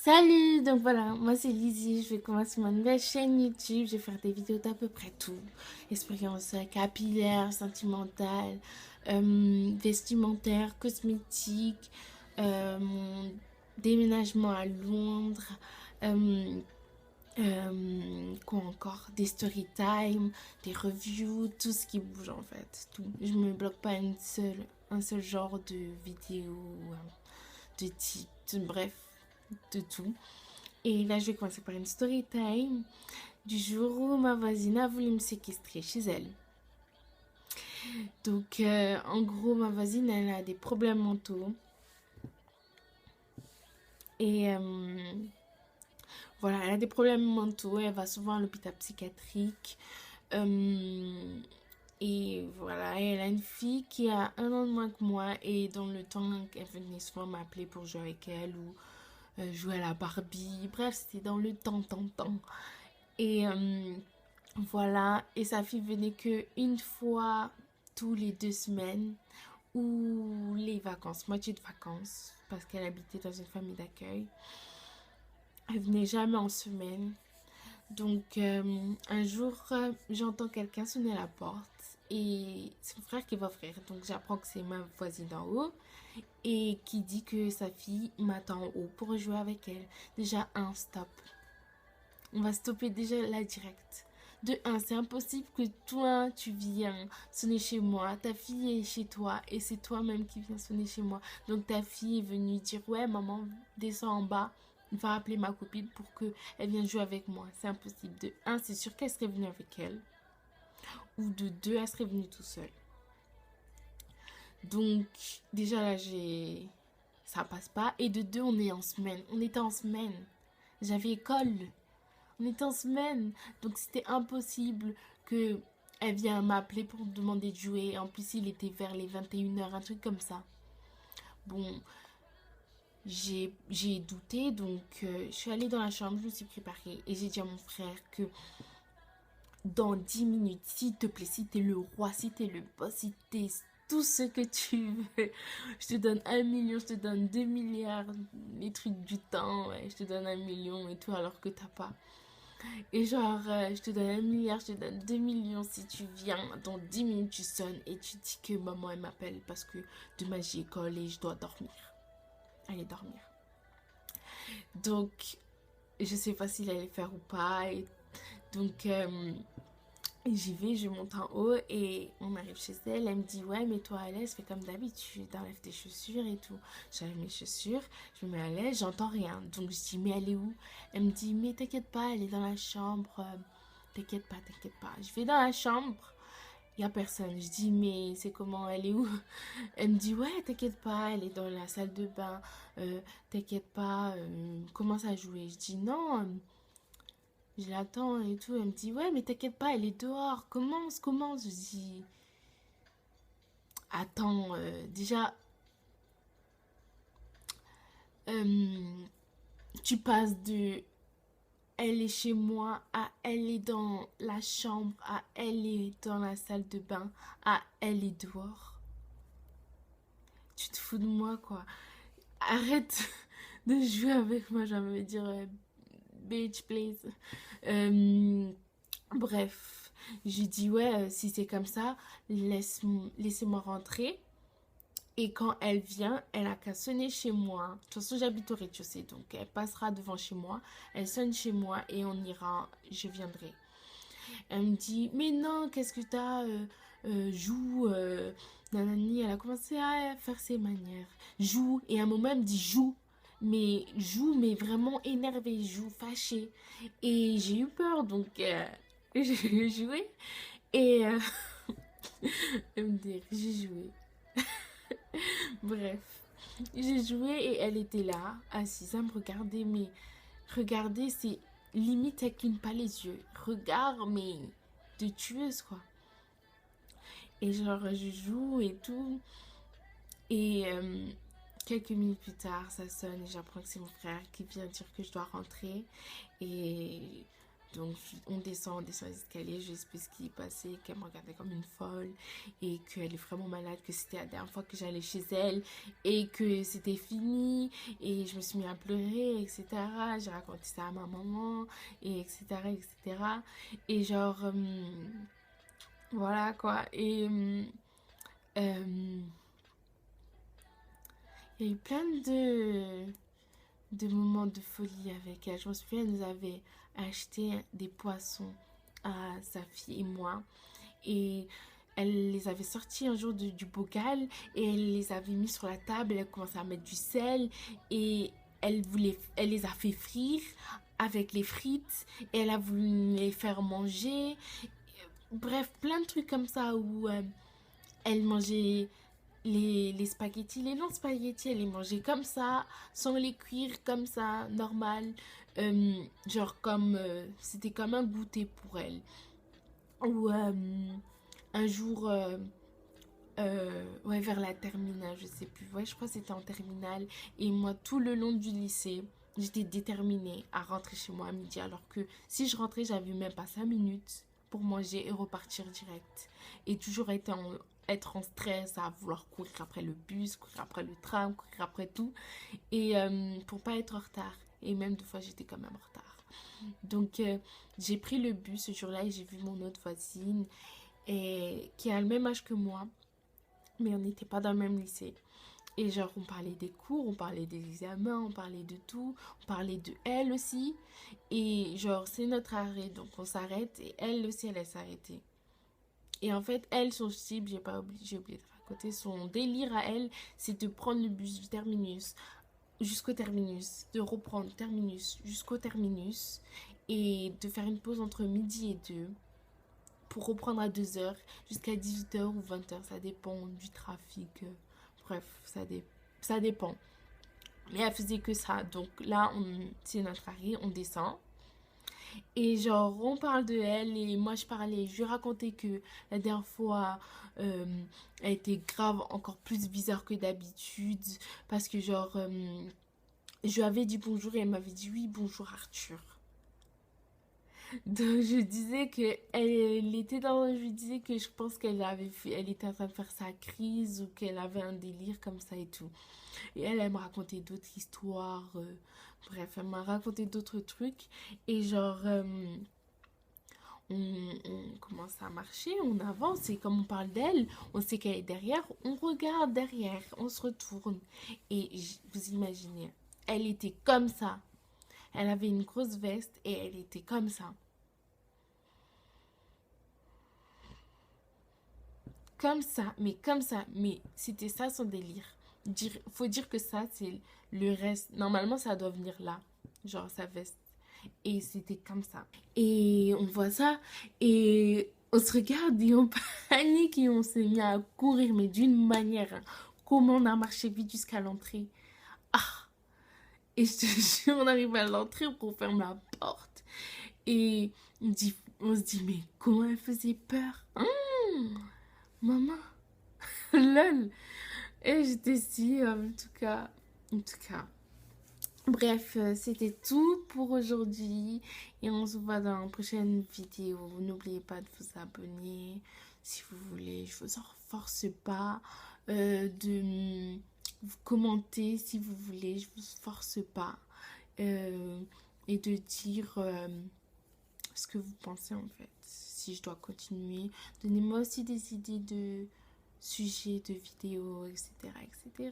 Salut, donc voilà, moi c'est Lizzie, je vais commencer ma nouvelle chaîne YouTube, je vais faire des vidéos d'à peu près tout. Expérience capillaire, sentimentale, vestimentaire, cosmétique, mon déménagement à Londres, euh, quoi encore, des story time, des reviews, tout ce qui bouge en fait, tout. Je me bloque pas un seul genre de vidéo, de titre, bref, de tout. Et là, je vais commencer par une story time du jour où ma voisine a voulu me séquestrer chez elle. Donc, en gros, ma voisine, elle a des problèmes mentaux. Et voilà, elle a des problèmes mentaux. Elle va souvent à l'hôpital psychiatrique. Euh, et voilà, et elle a une fille qui a 1 an de moins que moi. Et dans le temps, elle venait souvent m'appeler pour jouer avec elle ou jouer à la Barbie. Bref, c'était dans le temps. Et voilà, et sa fille venait que une fois tous les 2 semaines ou les vacances, moitié de vacances, parce qu'elle habitait dans une famille d'accueil. Elle venait jamais en semaine. Donc un jour, j'entends quelqu'un sonner à la porte et c'est mon frère qui va ouvrir. Donc j'apprends que c'est ma voisine d'en haut et qui dit que sa fille m'attend en haut pour jouer avec elle. Déjà un stop. On va stopper déjà là direct. De un, c'est impossible que toi, tu viens sonner chez moi, ta fille est chez toi et c'est toi-même qui viens sonner chez moi. Donc ta fille est venue dire, ouais, maman, descends en bas, va appeler ma copine pour qu'elle vienne jouer avec moi. C'est impossible. De un, c'est sûr qu'elle serait venue avec elle. Ou de deux, elle serait venue tout seule. Donc déjà là, ça passe pas. Et de deux, on est en semaine. On était en semaine. J'avais école. On était en semaine, donc c'était impossible que elle vienne m'appeler pour me demander de jouer. En plus, il était vers les 21 heures, un truc comme ça. Bon, j'ai douté, donc je suis allée dans la chambre, je me suis préparée et j'ai dit à mon frère que dans 10 minutes, s'il te plaît, si t'es le roi, si t'es le boss, si t'es tout ce que tu veux, je te donne 1 million, je te donne 2 milliards, les trucs du temps, ouais, je te donne 1 million et tout alors que t'as pas. Et genre, je te donne 1 milliard, je te donne 2 millions si tu viens. Dans 10 minutes, tu sonnes et tu dis que maman, elle m'appelle parce que demain j'ai école et je dois dormir. Aller dormir. Donc, je sais pas s'il allait faire ou pas. Et donc, j'y vais, je monte en haut et on arrive chez elle. Elle me dit, ouais, mets-toi à l'aise, fais comme d'habitude, enlève tes chaussures et tout. J'enlève mes chaussures, je me mets à l'aise, j'entends rien. Donc je dis, mais elle est où? Elle me dit, mais t'inquiète pas, elle est dans la chambre. T'inquiète pas, t'inquiète pas. Je vais dans la chambre, il n'y a personne. Je dis, mais c'est comment, elle est où? Elle me dit, ouais, t'inquiète pas, elle est dans la salle de bain. T'inquiète pas, commence à jouer. Je dis, non, je l'attends et tout. Elle me dit, ouais, mais t'inquiète pas, elle est dehors. Commence. Je dis, attends, déjà, euh, tu passes de elle est chez moi à elle est dans la chambre, à elle est dans la salle de bain, à elle est dehors. Tu te fous de moi, quoi. Arrête de jouer avec moi, j'ai envie de dire, bitch, please. Euh, Bref, j'ai dit, ouais, si c'est comme ça, laissez-moi rentrer. Et quand elle vient, elle a qu'à sonner chez moi. De toute façon, j'habite au rez-de-chaussée, donc elle passera devant chez moi. Elle sonne chez moi et on ira. Je viendrai. Elle me dit, mais non, qu'est-ce que t'as joue. Nanani, elle a commencé à faire ses manières. Joue. Et à un moment, elle me dit, joue. Mais joue, mais vraiment énervée. Joue, fâchée. Et j'ai eu peur, donc j'ai joué. Et elle me dit, j'ai joué. Bref, j'ai joué et elle était là, assise à me regarder. Mais regarder, c'est limite, elle cligne pas les yeux. Regarde, mais de tueuse, quoi. Et genre, je joue et tout. Et quelques minutes plus tard, ça sonne et j'apprends que c'est mon frère qui vient dire que je dois rentrer. Et Donc, on descend les escaliers, je sais plus ce qui est passé, qu'elle me regardait comme une folle et qu'elle est vraiment malade, que c'était la dernière fois que j'allais chez elle et que c'était fini. Et je me suis mis à pleurer, etc. J'ai raconté ça à ma maman, et etc., etc. Et cetera. Et genre, voilà quoi. Et il y a eu plein de moments de folie avec elle. Je me souviens, elle nous avait acheté des poissons à sa fille et moi. Et elle les avait sortis un jour du bocal et elle les avait mis sur la table. Elle commençait à mettre du sel et elle les a fait frire avec les frites et elle a voulu les faire manger. Bref, plein de trucs comme ça où elle mangeait les spaghettis, les longs spaghettis, elle les mangeait comme ça, sans les cuire comme ça, normal. Genre comme, c'était comme un goûter pour elle. Ou un jour, ouais, vers la terminale, je sais plus. Ouais, je crois que c'était en terminale. Et moi, tout le long du lycée, j'étais déterminée à rentrer chez moi à midi. Alors que si je rentrais, j'avais même pas 5 minutes pour manger et repartir direct. Et toujours être en stress, à vouloir courir après le bus, courir après le tram, courir après tout. Et pour pas être en retard. Et même deux fois, j'étais quand même en retard. Donc, j'ai pris le bus ce jour-là et j'ai vu mon autre voisine qui a le même âge que moi, mais on n'était pas dans le même lycée. Et genre, on parlait des cours, on parlait des examens, on parlait de tout, on parlait de elle aussi. Et genre, c'est notre arrêt, donc on s'arrête et elle aussi, elle s'arrêté. Et en fait, elle, son cible, j'ai oublié de raconter, son délire à elle, c'est de prendre le bus du terminus jusqu'au terminus, de reprendre terminus jusqu'au terminus et de faire une pause entre midi et 2 pour reprendre à 2 heures jusqu'à 18 heures ou 20 heures. Ça dépend du trafic. Bref, ça dépend. Mais elle faisait que ça. Donc là, c'est notre arrêt, on descend. Et genre, on parle de elle et moi je lui racontais que la dernière fois, elle était grave encore plus bizarre que d'habitude. Parce que genre, je lui avais dit bonjour et elle m'avait dit oui, bonjour Arthur. Donc je disais que elle était dans, je lui disais que je pense elle était en train de faire sa crise ou qu'elle avait un délire comme ça et tout. Et elle me racontait d'autres histoires, bref, elle m'a raconté d'autres trucs et genre on commence à marcher, on avance et comme on parle d'elle, on sait qu'elle est derrière, on regarde derrière, on se retourne et vous imaginez, elle était comme ça. Elle avait une grosse veste et elle était comme ça. Comme ça, mais c'était ça son délire. Faut dire que ça, c'est le reste. Normalement, ça doit venir là, genre sa veste. Et c'était comme ça. Et on voit ça, et on se regarde et on panique et on s'est mis à courir, mais d'une manière, hein. Comment on a marché vite jusqu'à l'entrée. Ah, et je te jure, on arrive à l'entrée, on ferme la porte. Et on se dit, mais comment elle faisait peur. Maman, lol. Et j'étais si, en tout cas. Bref, c'était tout pour aujourd'hui. Et on se voit dans la prochaine vidéo. N'oubliez pas de vous abonner si vous voulez. Je vous en force pas de vous commenter si vous voulez. Je vous force pas. Et de dire ce que vous pensez en fait. Si je dois continuer. Donnez-moi aussi des idées de sujets, de vidéos, etc., etc.